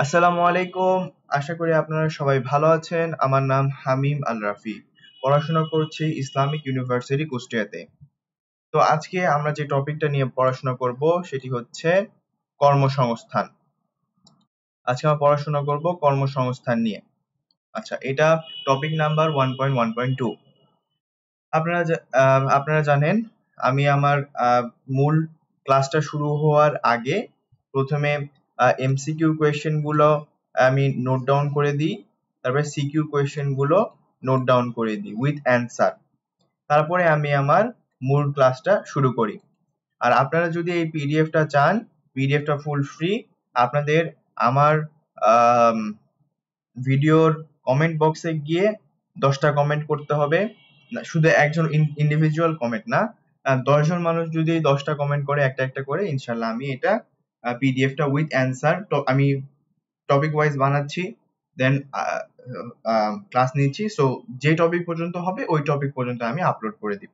আসসালামু আলাইকুম। আশা করি আপনারা সবাই ভালো আছেন। আমার নাম হামিম আল রাফি। পড়াশোনা করছি ইসলামিক ইউনিভার্সিটি কুষ্টিয়াতে। তো আজকে আমরা যে টপিকটা নিয়ে পড়াশোনা করব সেটি হচ্ছে কর্মসংস্থান। আজকে আমরা পড়াশোনা করব কর্মসংস্থান নিয়ে। আচ্ছা, এটা টপিক নাম্বার 1.1.2। আপনারা জানেন আমি আমার মূল ক্লাসটা শুরু হওয়ার আগে প্রথমে এমসিকিউ কোয়েশ্চেন গুলো আমি নোট ডাউন করে দিই, তারপরে সিকিউ কোয়েশ্চেন গুলো নোট ডাউন করে দিই উইথ অ্যান্সার। তারপরে আমি আমার মূল ক্লাসটা শুরু করি। আর আপনারা যদি এই পিডিএফটা চান, পিডিএফটা ফুল ফ্রি। আপনাদের আমার ভিডিওর কমেন্ট বক্সে গিয়ে 10টা কমেন্ট করতে হবে। শুধু একজন ইন্ডিভিজুয়াল কমেন্ট না, 10 জন মানুষ যদি 10টা কমেন্ট করে একটা একটা করে, ইনশাল্লাহ আমি এটা পিডিএফটা উইথ অ্যান্সার আমি টপিক ওয়াইজ বানাচ্ছি, দেন ক্লাস নিচ্ছি। সো যে টপিক পর্যন্ত হবে ওই টপিক পর্যন্ত আমি আপলোড করে দিব।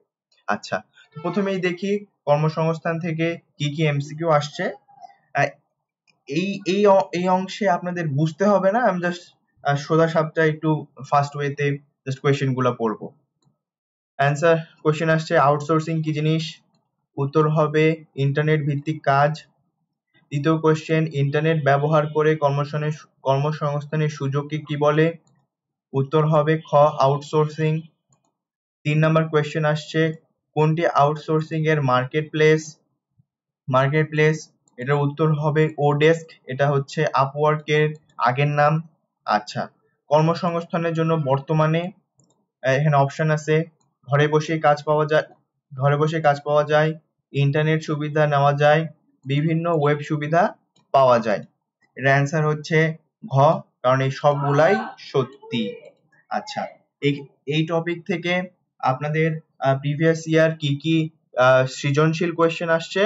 আচ্ছা, প্রথমেই দেখি কর্মসংস্থান থেকে কি কি এমসিকিউ আসছে। আহ, এই এই এই অংশে আপনাদের বুঝতে হবে না, আমি জাস্ট সোজা সাপটা একটু ফাস্ট ওয়েতে জাস্ট কোয়েশ্চেন গুলো পড়বো। অ্যান্সার কোয়েশ্চেন আসছে, আউটসোর্সিং কি জিনিস? উত্তর হবে ইন্টারনেট ভিত্তিক কাজ। দ্বিতীয় কোয়েশ্চেন, ইন্টারনেট ব্যবহার করে কর্মসংস্থানের সুযোগকে কি বলে? উত্তর হবে খ, আউটসোর্সিং। 3 নাম্বার কোয়েশ্চেন আসছে, কোনটি আউটসোর্সিং এর মার্কেট প্লেস? এটার উত্তর হবে ওডেস্ক। এটা হচ্ছে আপওয়ার্কের আগের নাম। আচ্ছা, কর্মসংস্থানের জন্য বর্তমানে এখানে অপশন আছে, ঘরে বসে কাজ পাওয়া যায়, ইন্টারনেট সুবিধা নেওয়া যায়, বিভিন্ন ওয়েব সুবিধা পাওয়া যায়। এর অ্যান্সার হচ্ছে ঘ, কারণ এই সবগুলাই সত্যি। আচ্ছা, এই এই টপিক থেকে আপনাদের প্রিভিয়াস ইয়ার কি কি সৃজনশীল কোয়েশ্চেন আসছে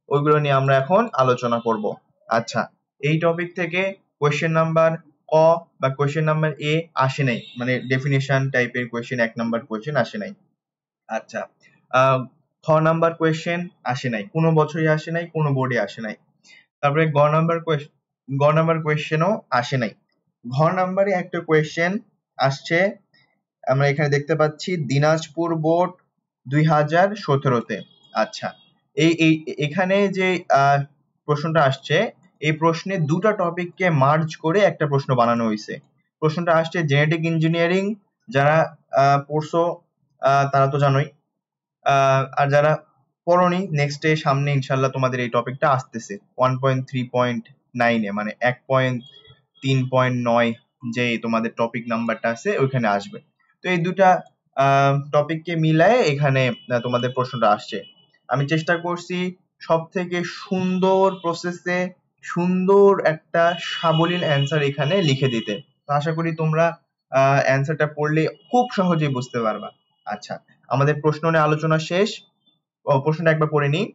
ওইগুলো নিয়ে আমরা এখন আলোচনা করব। আচ্ছা, এই টপিক থেকে কোয়েশ্চেন নাম্বার ক বা কোয়েশ্চেন নাম্বার এ আসে নাই, মানে ডেফিনেশন টাইপের কোয়েশ্চেন 1 নাম্বার কোয়েশ্চেন আসে নাই। আচ্ছা, খ নাম্বার কোয়েশ্চেন আসে নাই, কোনো বছরই আসে নাই, কোনো বোর্ডে আসে নাই। তারপরে গ নাম্বার কোয়েশ্চেনও আসে নাই। ঘ নাম্বারে একটা কোয়েশ্চেন আসছে, আমরা এখানে দেখতে পাচ্ছি দিনাজপুর বোর্ড 2017-তে। আচ্ছা, এখানে যে প্রশ্নটা আসছে, এই প্রশ্নে দুটো টপিককে মার্জ করে একটা প্রশ্ন বানানো হয়েছে। প্রশ্নটা আসছে জেনেটিক ইঞ্জিনিয়ারিং, যারা পড়ছো তারা তো জানোই, আর যারা পড়োনি নেক্সট সামনে ইনশাল্লাহ তোমাদের এই টপিকটা আসতেছে 1.3.9 মানে 1.3.9 যে তোমাদের টপিক নাম্বারটা আছে ওইখানে আসবে। তো এই দুটা টপিককে মিলায়ে এখানে তোমাদের প্রশ্নটা আসছে। আমি চেষ্টা করছি সব থেকে সুন্দর প্রসেসে সুন্দর একটা সাবলীল অ্যান্সার এখানে লিখে দিতে। তো আশা করি তোমরা অ্যান্সারটা পড়লে খুব সহজেই বুঝতে পারবা। আচ্ছা, আমাদের প্রশ্ন নিয়ে আলোচনা শেষ। প্রশ্নটা একবার পড়ে নিই।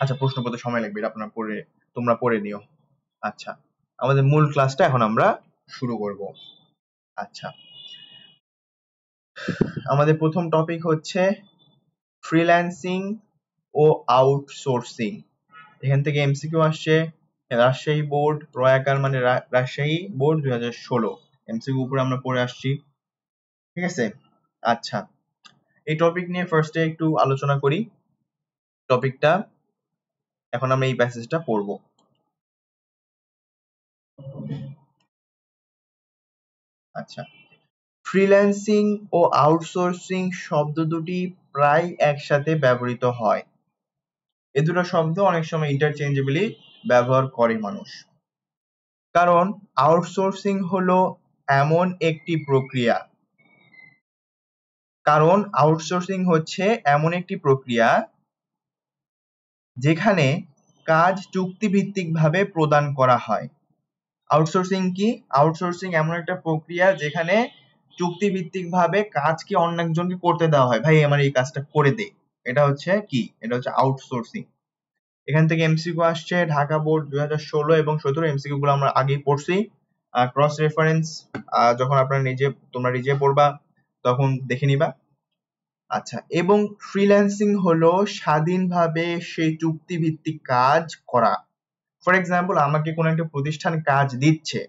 আচ্ছা, প্রশ্ন পড়তে সময় লাগবে, এটা তোমরা পড়ে নিও। আচ্ছা, আমাদের মূল ক্লাসটা এখন আমরা শুরু করব। আচ্ছা, আমাদের প্রথম টপিক হচ্ছে ফ্রিল্যান্সিং ও আউটসোর্সিং। এখান থেকে এমসিকিউ আসছে, রাজশাহী বোর্ড রয়াকার মানে রাজশাহী বোর্ড 2016 এমসিকিউ উপরে আমরা পড়ে আসছি। ঠিক আছে, আচ্ছা, এই টপিক নিয়ে ফার্স্টে একটু আলোচনা করি। টপিকটা এখন আমরা এই প্যাসেজটা পড়বো। আচ্ছা, ফ্রিল্যান্সিং ও আউটসোর্সিং শব্দ দুটি প্রায় একসাথে ব্যবহৃত হয়। এ দুটো শব্দ অনেক সময় ইন্টারচেঞ্জেবলি ব্যবহার করে মানুষ। কারণ আউটসোর্সিং হলো এমন একটি প্রক্রিয়া যেখানে কাজ চুক্তিভিত্তিকভাবে প্রদান করা হয়। আউটসোর্সিং কি? আউটসোর্সিং এমন একটা প্রক্রিয়া যেখানে চুক্তিভিত্তিকভাবে কাজকে অন্য একজনকে করতে দেওয়া হয়, ভাই আমার এই কাজটা করে দে। এটা হচ্ছে কি? এটা হচ্ছে আউটসোর্সিং। এখান থেকে এমসিকিউ আসছে, ঢাকা বোর্ড 2016 এবং 17 এমসিকিউ গুলো আমরা আগেই পড়ছি। ক্রস রেফারেন্স যখন তোমরা নিজে পড়বা তখন দেখে নিবা। আচ্ছা, এবং ফ্রিল্যান্সিং হলো স্বাধীনভাবে সেই চুক্তিভিত্তিক কাজ করা। ফর এক্সাম্পল আমাকে কোনো একটা প্রতিষ্ঠান কাজ দিচ্ছে,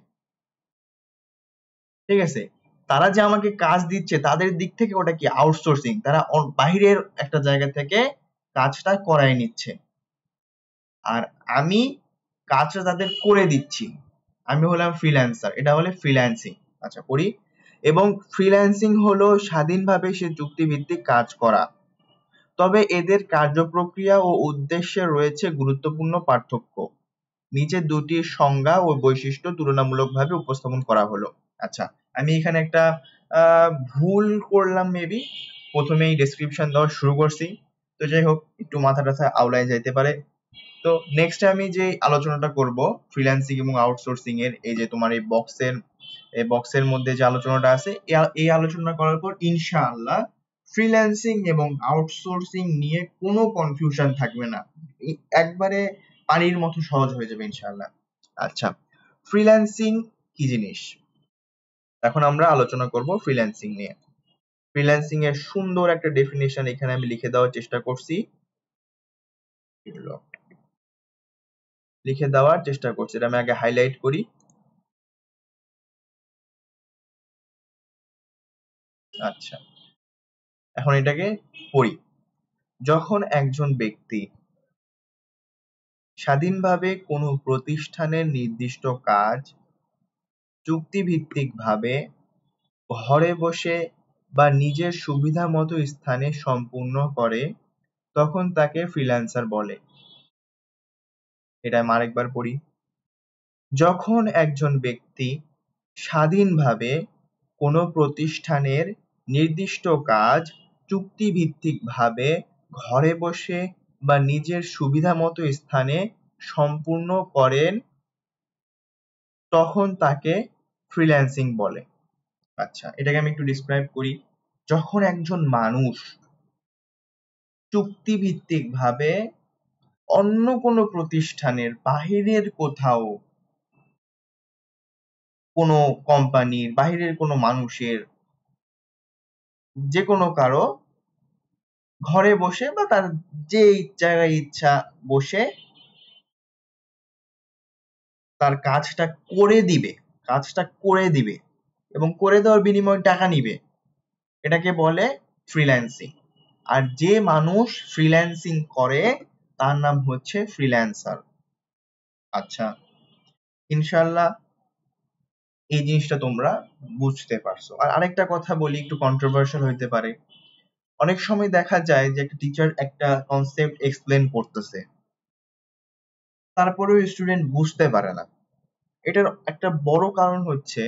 ঠিক আছে, তারা যে আমাকে কাজ দিচ্ছে তাদের দিক থেকে ওটা কি আউটসোর্সিং, তারা বাহিরের একটা জায়গা থেকে কাজটা করায় নিচ্ছে, আর আমি কাজটা তাদের করে দিচ্ছি, আমি হলাম ফ্রিল্যান্সার, এটা হলো ফ্রিল্যান্সিং। আচ্ছা পড়ি। এবং ফ্রিল্যান্সিং হলো স্বাধীনভাবে সে চুক্তিভিত্তিক কাজ করা, তবে এদের কার্যপ্রক্রিয়া ও উদ্দেশ্যে রয়েছে গুরুত্বপূর্ণ পার্থক্য। নিচে দুটির সংজ্ঞা ও বৈশিষ্ট্য তুলনামূলকভাবে উপস্থাপন করা হলো। আচ্ছা, আমি এখানে একটা ভুল করলাম মেবি, প্রথমেই ডেসক্রিপশন দেওয়া শুরু করছি, তো যাই হোক একটু মাথা টাথা আউলায় যাইতে পারে। তো নেক্সট আমি যে আলোচনাটা করব ফ্রিল্যান্সিং এবং আউটসোর্সিং এর, এই যে তোমার এই বক্সের মধ্যে যে আলোচনাটা আছে, এই আলোচনা করার পর ইনশাআল্লাহ ফ্রিল্যান্সিং এবং আউটসোর্সিং নিয়ে কোনো কনফিউশন থাকবে না, একবারে পানির মতো সহজ হয়ে যাবে ইনশাআল্লাহ। আচ্ছা, ফ্রিল্যান্সিং কি জিনিস, এখন আমরা আলোচনা করব ফ্রিল্যান্সিং নিয়ে। ফ্রিল্যান্সিং এর সুন্দর একটা ডেফিনিশন এখানে আমি লিখে দেওয়ার চেষ্টা করছি, এটা আমি আগে হাইলাইট করি। আচ্ছা, এখন এটাকে পড়ি। যখন একজন ব্যক্তি স্বাধীনভাবে কোনো প্রতিষ্ঠানের নির্দিষ্ট কাজ চুক্তিভিত্তিকভাবে ঘরে বসে বা নিজের সুবিধামতো স্থানে সম্পূর্ণ করে, তখন তাকে ফ্রিল্যান্সার বলে। এটা আমি আরেকবার পড়ি। যখন একজন ব্যক্তি স্বাধীনভাবে কোনো প্রতিষ্ঠানের নির্দিষ্ট কাজ চুক্তিভিত্তিকভাবে ঘরে বসে বা নিজের সুবিধামতো স্থানে সম্পূর্ণ করেন, তখন তাকে ফ্রিল্যান্সিং বলে। আচ্ছা, এটাকে আমি একটু ডিসক্রাইব করি। যখন একজন মানুষ চুক্তিভিত্তিকভাবে অন্য কোনো প্রতিষ্ঠানের বাহিরের কোথাও, কোনো কোম্পানির বাহিরের কোনো মানুষের, যে কোনো কারো ঘরে বসে বা তার যে জায়গায় ইচ্ছা বসে তার কাজটা করে দিবে এবং করে দেওয়ার বিনিময়ে টাকা নিবে, এটাকে বলে ফ্রিল্যান্সিং। আর যে মানুষ ফ্রিল্যান্সিং করে তার নাম হচ্ছে ফ্রিল্যান্সার। আচ্ছা, ইনশাল্লাহ এই জিনিসটা তোমরা বুঝতে পারছো। আর আরেকটা কথা বলি, একটু কন্ট্রোভার্সিয়াল হইতে পারে। অনেক সময় দেখা যায় যে একটা টিচার একটা কনসেপ্ট এক্সপ্লেন করতেছে, তারপরেও স্টুডেন্ট বুঝতে পারে না। এটার একটা বড় কারণ হচ্ছে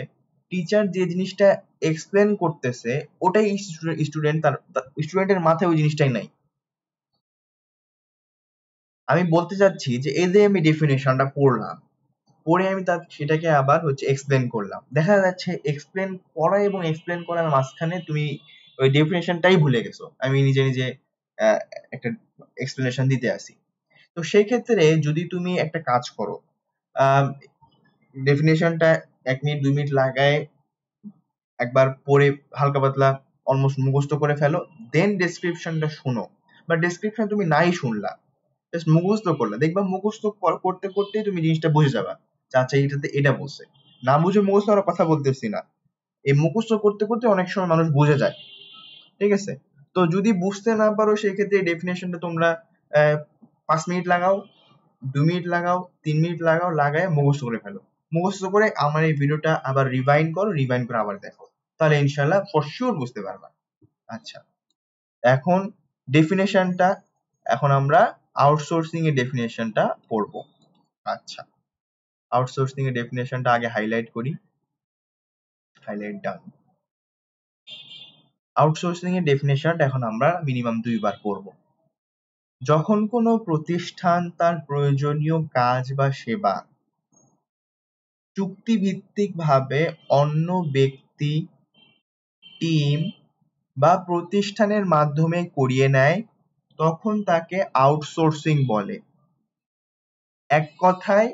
টিচার যে জিনিসটা এক্সপ্লেন করতেছে ওটাই স্টুডেন্টের মাথায় ওই জিনিসটাই নাই। আমি বলতে চাচ্ছি যে এই যে আমি ডেফিনেশনটা পড়লাম, পড়ে আমি সেটাকে আবার এক্সপ্লেন করলাম, দেখা যাচ্ছে এক্সপ্লেন করা এবং এক্সপ্লেন করার মাঝখানে তুমি ওই ডেফিনেশনটাই ভুলে গেছো, আমি নিজে নিজে একটা এক্সপ্লেনেশন দিতে আসি। তো সেই ক্ষেত্রে যদি তুমি একটা কাজ করো, ডেফিনেশনটা 1 মিনিট 2 মিনিট লাগায় একবার পড়ে হালকা পাতলা অলমোস্ট মুখস্থ করে ফেলো, দেন ডেসক্রিপশনটা শুনো, বা ডেসক্রিপশন তুমি নাই শুনলা, জাস্ট মুখস্থ করলা, দেখবা মুখস্থ করতে করতেই তুমি জিনিসটা বুঝে যাবা যে আচ্ছা এইটাতে এটা বলছে। না বুঝে মুখস্থ করার কথা বলতেছি না, এই মুখস্থ করতে করতে অনেক সময় মানুষ বুঝে যায়, ঠিক আছে। তো যদি বুঝতে না পারো সেই ক্ষেত্রে এই ডেফিনেশনটা তোমরা 5 মিনিট লাগাও, 2 মিনিট লাগাও, 3 মিনিট লাগাও, লাগায় মুখস্থ করে ফেলো। মুখস্থ করে আমার এই ভিডিওটা আবার রিভাইন্ড করো, রিভাইন্ড করে আবার দেখো, তাহলে ইনশাল্লাহ ফর শিওর বুঝতে পারবা। আচ্ছা, এখন ডেফিনেশনটা, এখন আমরা আউটসোর্সিং এর ডেফিনেশনটা পড়বো। আচ্ছা, আউটসোর্সিং এর ডেফিনেশনটা আগে হাইলাইট করি, হাইলাইট ডান। আউটসোর্সিং এর ডেফিনেশনটা এখন আমরা মিনিমাম 2 বার পড়বো। যখন কোনো প্রতিষ্ঠান তার প্রয়োজনীয় কাজ বা সেবা চুক্তিভিত্তিকভাবে অন্য ব্যক্তি, টিম বা প্রতিষ্ঠানের মাধ্যমে করিয়ে নেয়, তখন তাকে আউটসোর্সিং বলে। এক কথায়,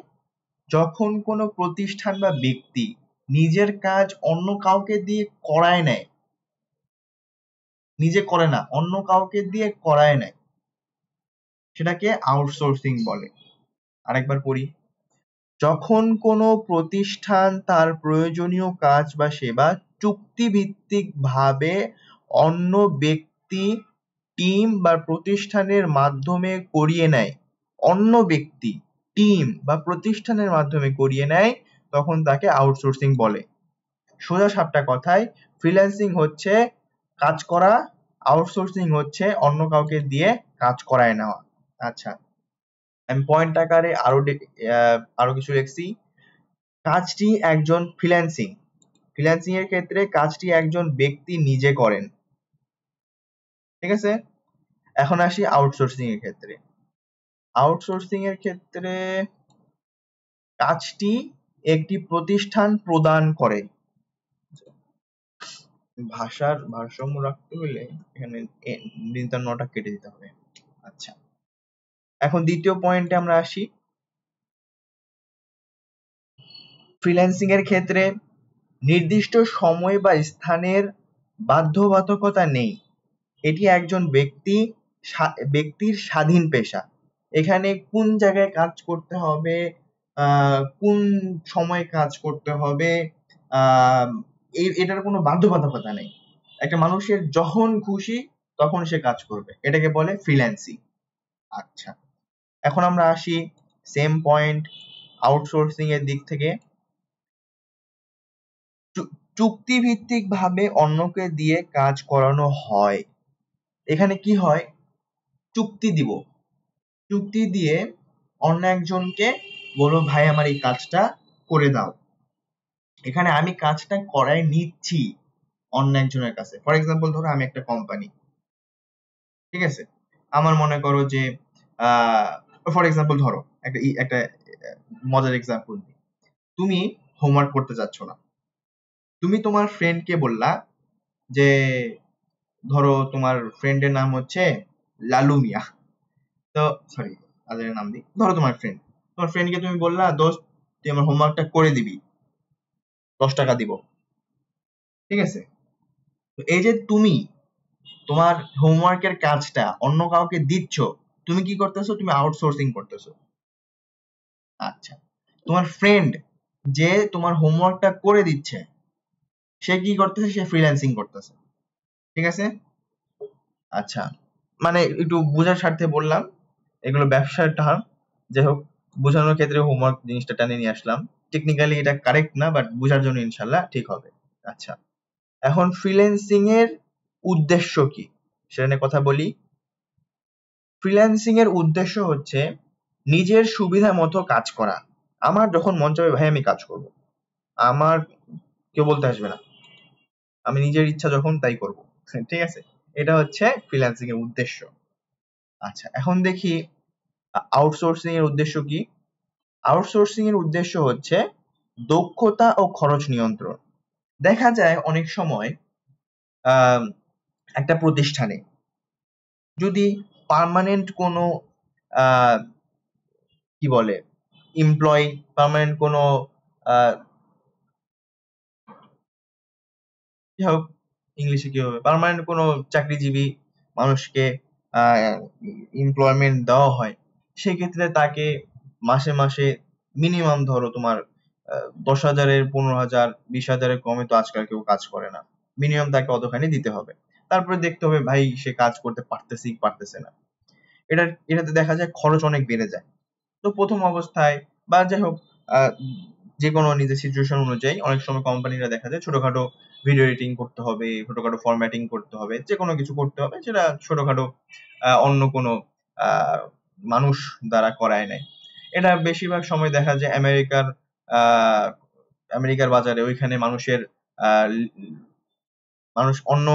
যখন কোনো প্রতিষ্ঠান বা ব্যক্তি নিজের কাজ অন্য কাউকে দিয়ে করায় নেয়, নিজে করে না, অন্য কাউকে দিয়ে করায় নেয়, সেটাকে আউটসোর্সিং বলে। আরেকবার পড়ি। যখন কোনো প্রতিষ্ঠান তার প্রয়োজনীয় কাজ বা সেবা চুক্তিভিত্তিকভাবে অন্য ব্যক্তি, টিম বা প্রতিষ্ঠানের মাধ্যমে করিয়ে নেয়, অন্য ব্যক্তি, টিম বা প্রতিষ্ঠানের মাধ্যমে করিয়ে নেয়, তখন তাকে আউটসোর্সিং বলে। সোজা সাপটা কথায় ফ্রিল্যান্সিং হচ্ছে কাজ করা, আউটসোর্সিং হচ্ছে অন্য কাউকে দিয়ে কাজ করায় নেওয়া। আচ্ছা, আমি পয়েন্ট আকারে আরো কিছু লিখছি। কাজটি একজন ফ্রিল্যান্সিং এর ক্ষেত্রে কাজটি একজন ব্যক্তি নিজে করেন। ঠিক আছে, এখন আসি আউটসোর্সিং এর ক্ষেত্রে। আউটসোর্সিং এর ক্ষেত্রে কাজটি একটি প্রতিষ্ঠান প্রদান করে। ভাষার ভারসাম্য রাখতে হলে এখানে নটা কেটে দিতে হবে। আচ্ছা, এখন দ্বিতীয় পয়েন্টে আমরা আসি। ফ্রিল্যান্সিং এর ক্ষেত্রে নির্দিষ্ট সময় বা স্থানের বাধ্যবাধকতা নেই। এটি একজন ব্যক্তির স্বাধীন পেশা। এখানে কোন জায়গায় কাজ করতে হবে, কোন সময় কাজ করতে হবে, এটার কোনো বাধ্যবাধকতা নেই। একটা মানুষের যখন খুশি তখন সে কাজ করবে, এটাকে বলে ফ্রিল্যান্সিং। আচ্ছা, এখন আমরা আসি সেম পয়েন্ট আউটসোর্সিং এর দিক থেকে। চুক্তিভিত্তিক ভাবে অন্যকে দিয়ে কাজ করানো হয়। এখানে কি হয়, চুক্তি দিয়ে অন্য একজনকে বলো ভাই আমার এই কাজটা করে দাও। এখানে আমি কাজটা করাই নিচ্ছি অন্য একজনের কাছে। ফর এক্সাম্পল ধরো আমি একটা কোম্পানি, ঠিক আছে, আমার মনে করো যে ফর এক্সাম্পল ধরো একটা মজার এক্সাম্পল দিই। তুমি হোমওয়ার্ক করতে যাচ্ছ না, তুমি তোমার ফ্রেন্ডকে বললা যে, ধরো তোমার ফ্রেন্ডের নাম হচ্ছে লালু মিয়া, তো সরি তাদের নাম দিই, ধরো তোমার ফ্রেন্ডকে তুমি বললা দোস্ত তুই আমার হোমওয়ার্কটা করে দিবি, 10 টাকা দিব। ঠিক আছে, তো এই যে তুমি তোমার হোমওয়ার্কের কাজটা অন্য কাউকে দিচ্ছ, তুমি কি করতেছো, তুমি আউটসোর্সিং করতেছো। আচ্ছা, তোমার ফ্রেন্ড যে তোমার হোমওয়ার্কটা করে দিচ্ছে, সে কি করতেছে, সে ফ্রিল্যান্সিং করতেছে। ঠিক আছে, আচ্ছা, মানে একটু বোঝার স্বার্থে বললাম, এগুলো ব্যবসার টার্ম। যাই হোক, বোঝানোর ক্ষেত্রে হোমওয়ার্ক জিনিসটা টানে নিয়ে আসলাম। টেকনিক্যালি এটা কারেক্ট না, বাট বোঝার জন্য ইনশাল্লাহ ঠিক হবে। আচ্ছা, এখন ফ্রিল্যান্সিং এর উদ্দেশ্য কি সেটা নিয়ে কথা বলি। ফ্রিল্যান্সিং এর উদ্দেশ্য হচ্ছে নিজের সুবিধা মতো কাজ করা। আমার যখন মন চাবে ভাই আমি কাজ করব, আমার কেউ বলতে আসবে না, আমি নিজের ইচ্ছা যখন তাই করব। ঠিক আছে, এটা হচ্ছে ফ্রিল্যান্সিং এর উদ্দেশ্য। আচ্ছা, এখন দেখি আউটসোর্সিং এর উদ্দেশ্য কি। আউটসোর্সিং এর উদ্দেশ্য হচ্ছে দক্ষতা ও খরচ নিয়ন্ত্রণ। দেখা যায় অনেক সময় একটা প্রতিষ্ঠানে যদি পার্মানেন্ট কোনো কি বলে এমপ্লয়ি, পার্মানেন্ট কোনো কি হোক ইংলিশে কি হবে, পার্মানেন্ট কোনো চাকরিজীবী মানুষকে এমপ্লয়মেন্ট দেওয়া হয়, সেক্ষেত্রে তাকে মাসে মাসে মিনিমাম ধরো তোমার 10,000-এর 15,000 20,000-এর কমে তো আজকাল কেউ কাজ করে না। মিনিমাম তাকে অতখানি দিতে হবে। তারপরে দেখতে হবে ভাই সে কাজ করতে পারতেছে কি পারতেছে না। এটাতে দেখা যায় খরচ অনেক বেড়ে যায়। তো প্রথম অবস্থায় বা যাই হোক, যে কোনো নিজের সিচুয়েশন অনুযায়ী অনেক সময় কোম্পানিরা দেখা যায় ছোটখাটো ভিডিও এডিটিং করতে হবে, ছোটখাটো ফরম্যাটিং করতে হবে, যে কোনো কিছু করতে হবে, যেটা ছোটখাটো অন্য কোনো মানুষ দ্বারা করায় নেয়। এটা বেশিরভাগ সময় দেখা যায় আমেরিকার বাজারে, ওইখানে আহ, মানুষ অন্য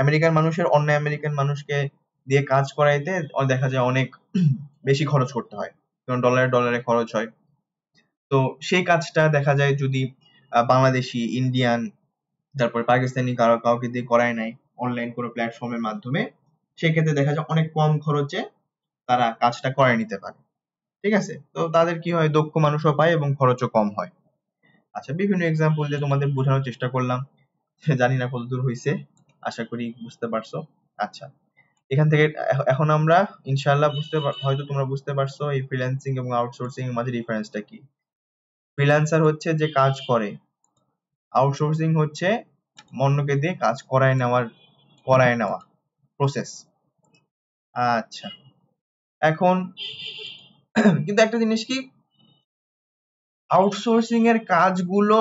আমেরিকান মানুষের অন্য আমেরিকান মানুষকে দিয়ে কাজ করাইতে দেখা যায় অনেক বেশি খরচ করতে হয়, কারণ ডলারে ডলারে খরচ হয়। তো সেই কাজটা দেখা যায় যদি বাংলাদেশি, ইন্ডিয়ান, তারপর পাকিস্তানি কাউকে দিয়ে করায় নেয় অনলাইন কোনো প্ল্যাটফর্মের মাধ্যমে, সেক্ষেত্রে দেখা যায় অনেক কম খরচে তারা কাজটা করায় নিতে পারে। ঠিক আছে, তো তাদের কি হয়, দক্ষ মানুষও পায় এবং খরচও কম হয়। আচ্ছা, বিভিন্ন এক্সাম্পল দিয়ে তোমাদের বোঝানোর চেষ্টা করলাম, জানি না কতদূর হয়েছে, আশা করি বুঝতে পারছো। আচ্ছা, এখান থেকে এখন আমরা ইনশাআল্লাহ হয়তো তোমরা বুঝতে পারছো এই ফ্রিল্যান্সিং এবং আউটসোর্সিং এর মাঝে ডিফারেন্সটা কি। ফ্রিল্যান্সার হচ্ছে যে কাজ করে, আউটসোর্সিং হচ্ছে অন্যকে দিয়ে কাজ করায় নেওয়া প্রসেস। আচ্ছা, এখন কিন্তু একটা জিনিস কি, আউটসোর্সিং এর কাজগুলো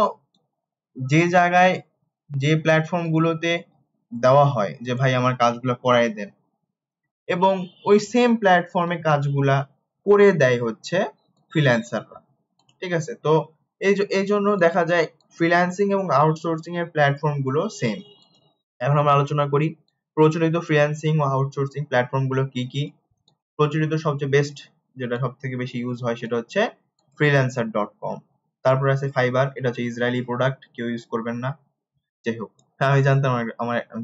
যে জায়গায় যে প্ল্যাটফর্ম গুলোতে দেওয়া হয় যে ভাই আমার কাজগুলো করায় দেন, এবং ওই সেম প্ল্যাটফর্মে কাজগুলা করে দেয় হচ্ছে ফ্রিল্যান্সাররা। ঠিক আছে, তো এই জন্য দেখা যায় ফ্রিল্যান্সিং এবং আউটসোর্সিং এর প্ল্যাটফর্ম গুলো সেম। এখন আমরা আলোচনা করি প্রচলিত ফ্রিল্যান্সিং ও আউটসোর্সিং প্ল্যাটফর্ম গুলো কি কি। প্রচলিত সবচেয়ে বেস্ট, যেটা সব থেকে বেশি ইউজ হয়, সেটা হচ্ছে freelancer.com। তারপর আছে ফাইবার, এটা হচ্ছে ইসরায়েলি প্রোডাক্ট, কেউ ইউজ করবেন না। যাই হোক, হ্যাঁ আমি জানতাম,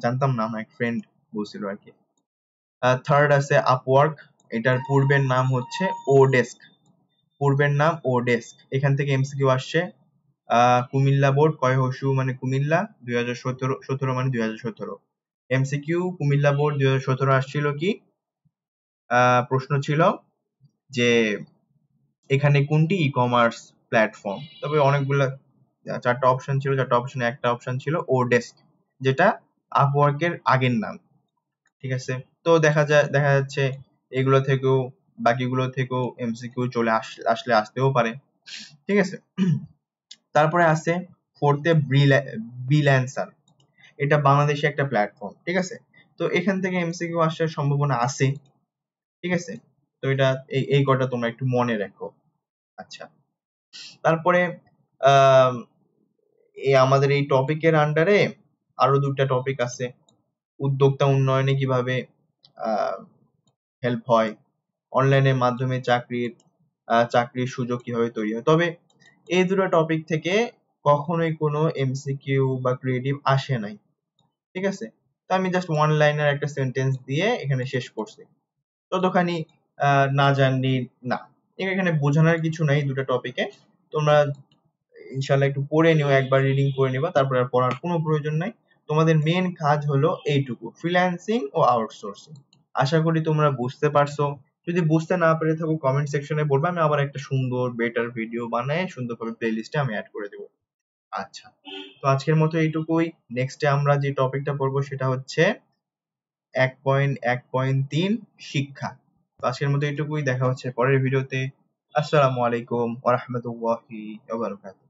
জানতাম না, আমার এক ফ্রেন্ড বলছিল আর কি। থার্ড আছে আপওয়ার্ক, এটার পূর্বের নাম হচ্ছে ওডেস্ক। পূর্বের নাম ওডেস্ক। এখান থেকে এমসিকিউ আসছে। কুমিল্লা বোর্ড, কয় হসু মানে কুমিল্লা, 2017 মানে 2017। এমসিকিউ কুমিল্লা বোর্ড 2017 আসছিল কি, প্রশ্ন ছিল যে এখানে কোনটি ই কমার্স প্ল্যাটফর্ম, তবে অনেকগুলা, চারটা অপশন ছিল, চারটা অপশনে একটা অপশন ছিল ওডেস্ক, যেটা আপওয়ার্কের আগের নাম। ঠিক আছে, তো দেখা যাচ্ছে এগুলো থেকেও, বাকিগুলো থেকেও এমসিকিউ চলে আসলে আসতেও পারে। ঠিক আছে, তারপরে আছে ফোর্থে ব্রিল্যান্সার, এটা বাংলাদেশে একটা প্ল্যাটফর্ম। ঠিক আছে, তো এখান থেকে এমসিকিউ আসার সম্ভাবনা আছে। ঠিক আছে, তো এটা এই কটা তোমরা একটু মনে রাখো। আচ্ছা, তারপরে আহ আমাদের এই টপিকের আন্ডারে আরো দুটা টপিক আছে। উদ্যোক্তা উন্নয়নে কিভাবে হেল্প হয়, অনলাইনের মাধ্যমে চাকরির সুযোগ কিভাবে তৈরি হয়। তবে এই দুটো টপিক থেকে কখনোই কোনো এমসিকিউ বা ক্রিয়েটিভ আসে নাই। ঠিক আছে, তো আমি জাস্ট ওয়ান লাইনার একটা সেন্টেন্স দিয়ে এখানে শেষ করছি। ততখানি না জানলি না, এখানে বোঝানোর কিছু নাই দুটো টপিকে। তোমরা ইনশাল্লাহ একটু পড়ে নিও, একবার রিডিং করে নিবা, তারপর আর পড়ার কোনো প্রয়োজন নাই। তোমাদের মেন কাজ হলো এইটুকু, ফ্রিল্যান্সিং ও আউটসোর্সিং। আশা করি তোমরা বুঝতে পারছো। যদি বুঝতে না পেরে থাকো কমেন্ট সেকশনে বলবে, আমি আবার একটা সুন্দর বেটার ভিডিও বানায় সুন্দরভাবে প্লেলিস্টে আমি অ্যাড করে দেবো। আচ্ছা, তো আজকের মতো এইটুকুই। নেক্সটে আমরা যে টপিকটা পড়বো সেটা হচ্ছে 1.1.3 শিক্ষা। তো আজকের মতো এইটুকুই, দেখা হচ্ছে পরের ভিডিওতে। আসসালামু আলাইকুম ওয়া রাহমাতুল্লাহি ওয়া বারাকাতুহু।